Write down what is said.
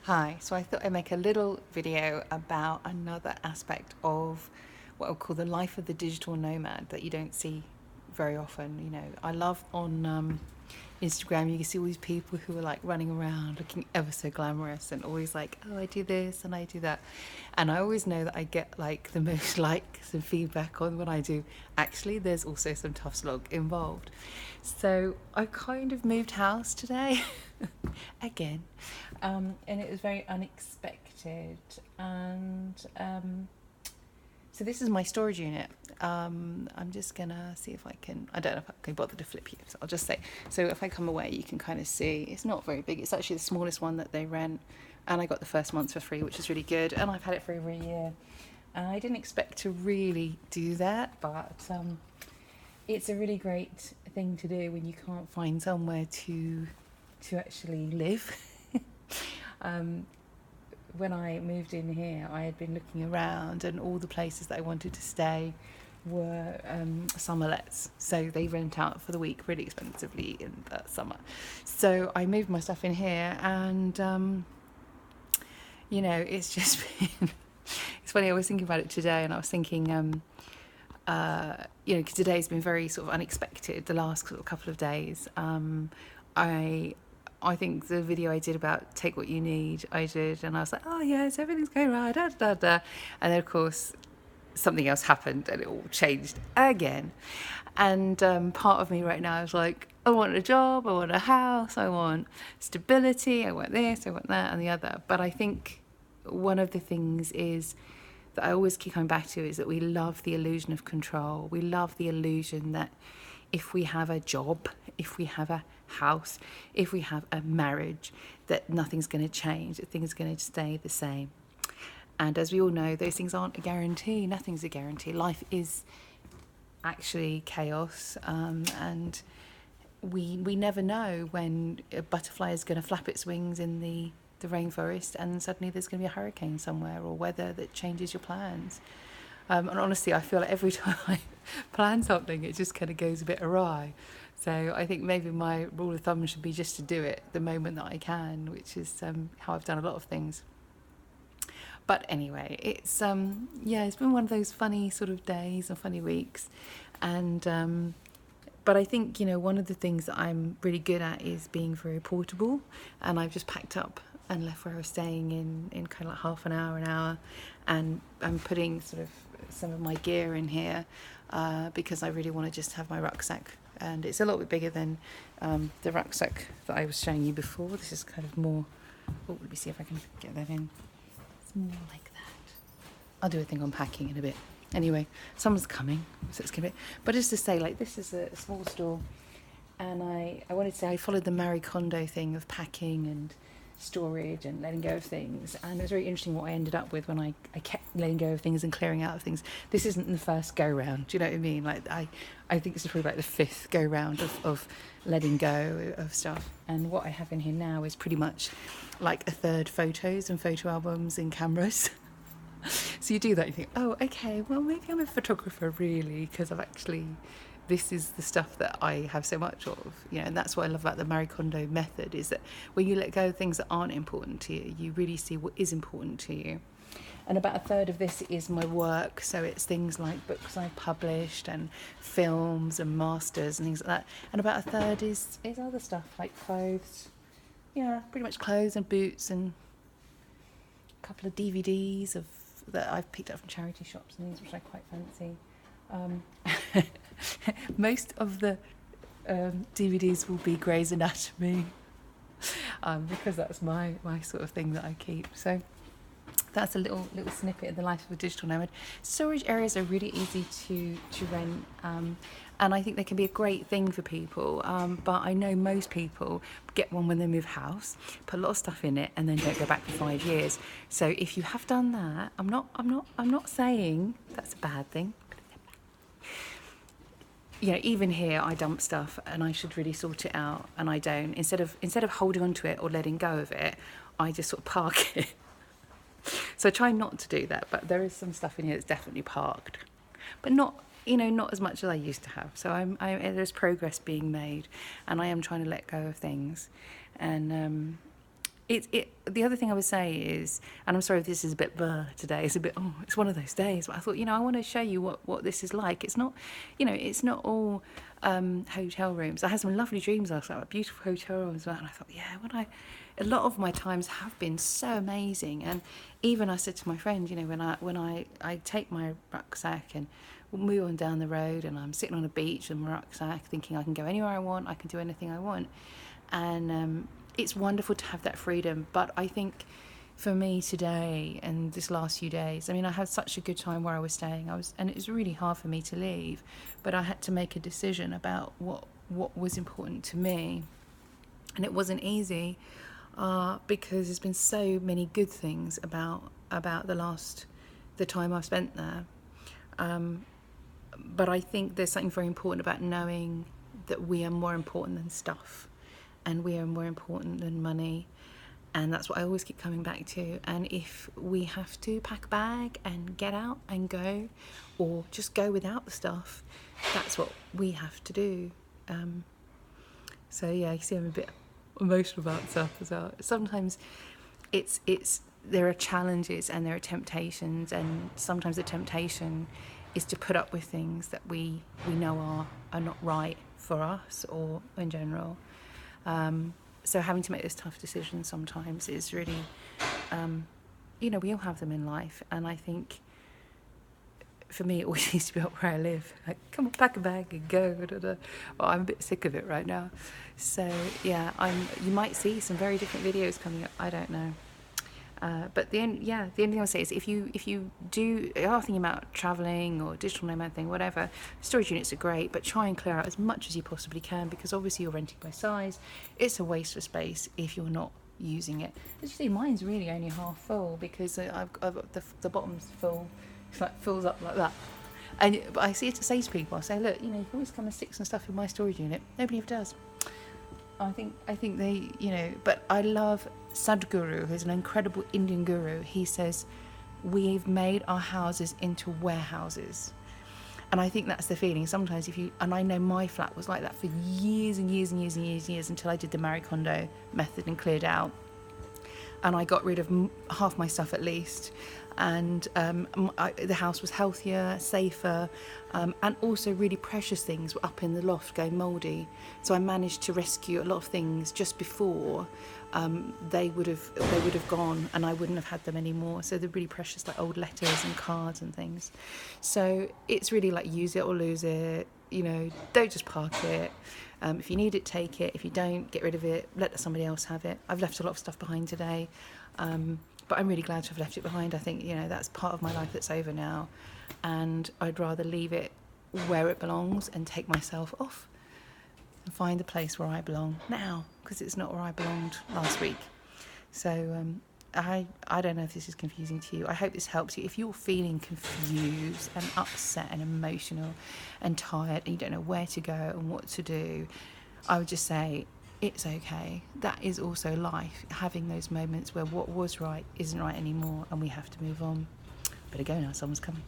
Hi, so I thought I'd make a little video about another aspect of what I'll call the life of the digital nomad that you don't see very often. You know, I love on Instagram, you can see all these people who are like running around looking ever so glamorous and always like, oh, I do this and I do that. And I always know that I get like the most likes and feedback on when I do. Actually, there's also some tough slog involved. So I kind of moved house today again, and it was very unexpected. And so this is my storage unit. I'm just gonna see if I don't know if I can bother to flip you, so I'll just say, so if I come away, you can kind of see, it's not very big. It's actually the smallest one that they rent. And I got the first month for free, which is really good. And I've had it for over a year. And I didn't expect to really do that, but it's a really great thing to do when you can't find somewhere to actually live. When I moved in here, I had been looking around and all the places that I wanted to stay were summer lets. So they rent out for the week really expensively in the summer. So I moved my stuff in here and, you know, it's just been, it's funny, I was thinking about it today and I was thinking, you know, because today's been very sort of unexpected, the last sort of couple of days. I think the video I did about take what you need, I did, and I was like, oh yes, everything's going right, da da da. And then of course something else happened and it all changed again. And part of me right now is like, I want a job, I want a house, I want stability, I want this, I want that and the other. But I think one of the things is that I always keep coming back to is that we love the illusion of control. We love the illusion that if we have a job, if we have a house, if we have a marriage, that nothing's going to change, that things are going to stay the same. And as we all know, those things aren't a guarantee. Nothing's a guarantee. Life is actually chaos, and we never know when a butterfly is going to flap its wings in the rainforest and suddenly there's going to be a hurricane somewhere or weather that changes your plans. And honestly, I feel like every time I plan something, it just kind of goes a bit awry. So I think maybe my rule of thumb should be just to do it the moment that I can, which is how I've done a lot of things. But anyway, it's it's been one of those funny sort of days and funny weeks. And but I think, you know, one of the things that I'm really good at is being very portable. And I've just packed up and left where I was staying in kind of like half an hour. And I'm putting sort of some of my gear in here because I really want to just have my rucksack. And it's a little bit bigger than the rucksack that I was showing you before. This is kind of more, let me see if I can get that in. It's more like that. I'll do a thing on packing in a bit. Anyway, someone's coming, so it's going to be. But just to say, like, this is a small store. And I wanted to say I followed the Marie Kondo thing of packing and storage and letting go of things, and it was very interesting what I ended up with when I kept letting go of things and clearing out of things. This isn't the first go round, do you know what I mean? Like I think this is probably like the fifth go round of letting go of stuff. And what I have in here now is pretty much like a third photos and photo albums and cameras. So you do that, you think, oh okay, well maybe I'm a photographer really, because I've actually, this is the stuff that I have so much of, you know. And that's what I love about the Marie Kondo method, is that when you let go of things that aren't important to you, you really see what is important to you. And about a third of this is my work, so it's things like books I've published and films and masters and things like that. And about a third is other stuff like clothes, yeah, pretty much clothes and boots and a couple of DVDs that I've picked up from charity shops and things which I quite fancy. Most of the DVDs will be Grey's Anatomy, because that's my sort of thing that I keep. So that's a little snippet of the life of a digital nomad. Storage areas are really easy to rent, and I think they can be a great thing for people. But I know most people get one when they move house, put a lot of stuff in it, and then don't go back for 5 years. So if you have done that, I'm not saying that's a bad thing. You know, even here I dump stuff and I should really sort it out, and I don't. Instead of holding on to it or letting go of it, I just sort of park it. So I try not to do that, but there is some stuff in here that's definitely parked, but not as much as I used to have. So there's progress being made, and I am trying to let go of things, and The other thing I would say is, and I'm sorry if this is a bit today, it's one of those days, but I thought, I want to show you what this is like. It's not, it's not all hotel rooms. I had some lovely dreams last night about beautiful hotel rooms, and I thought, a lot of my times have been so amazing. And even I said to my friend, when I take my rucksack and move on down the road, and I'm sitting on a beach with my rucksack thinking I can go anywhere I want, I can do anything I want, and it's wonderful to have that freedom. But I think for me today and this last few days, I had such a good time where I was staying. And it was really hard for me to leave, but I had to make a decision about what was important to me, and it wasn't easy because there's been so many good things about the time I've spent there. But I think there's something very important about knowing that we are more important than stuff, and we are more important than money. And that's what I always keep coming back to. And if we have to pack a bag and get out and go, or just go without the stuff, that's what we have to do. So yeah, you see I'm a bit emotional about stuff as well. Sometimes there are challenges and there are temptations, and sometimes the temptation is to put up with things that we know are not right for us or in general. So having to make those tough decisions sometimes is really, we all have them in life. And I think for me, it always needs to be up where I live. Like, come on, pack a bag and go. Well, I'm a bit sick of it right now. So yeah, you might see some very different videos coming up. I don't know. But the only thing I'll say is if you are thinking about travelling or digital nomad thing, whatever, storage units are great, but try and clear out as much as you possibly can, because obviously you're renting by size. It's a waste of space if you're not using it. As you see, mine's really only half full because I've got the bottom's full. It's like fills up like that. But I say to people, I say, look, you can always come and stick some stuff in my storage unit. Nobody ever does. I think they, but I love Sadhguru, who's an incredible Indian guru. He says, we've made our houses into warehouses. And I think that's the feeling. Sometimes and I know my flat was like that for years and years and years and years and years until I did the Marie Kondo method and cleared out. And I got rid of half my stuff at least. And the house was healthier, safer, and also really precious things were up in the loft going mouldy. So I managed to rescue a lot of things just before they would have gone, and I wouldn't have had them anymore. So they're really precious, like old letters and cards and things. So it's really like use it or lose it. Don't just park it. If you need it, take it. If you don't, get rid of it. Let somebody else have it. I've left a lot of stuff behind today. But I'm really glad to have left it behind. I think, that's part of my life that's over now. And I'd rather leave it where it belongs and take myself off and find the place where I belong now, because it's not where I belonged last week. So I don't know if this is confusing to you. I hope this helps you. If you're feeling confused and upset and emotional and tired and you don't know where to go and what to do, I would just say, it's okay. That is also life, having those moments where what was right isn't right anymore and we have to move on. Better go now, someone's coming.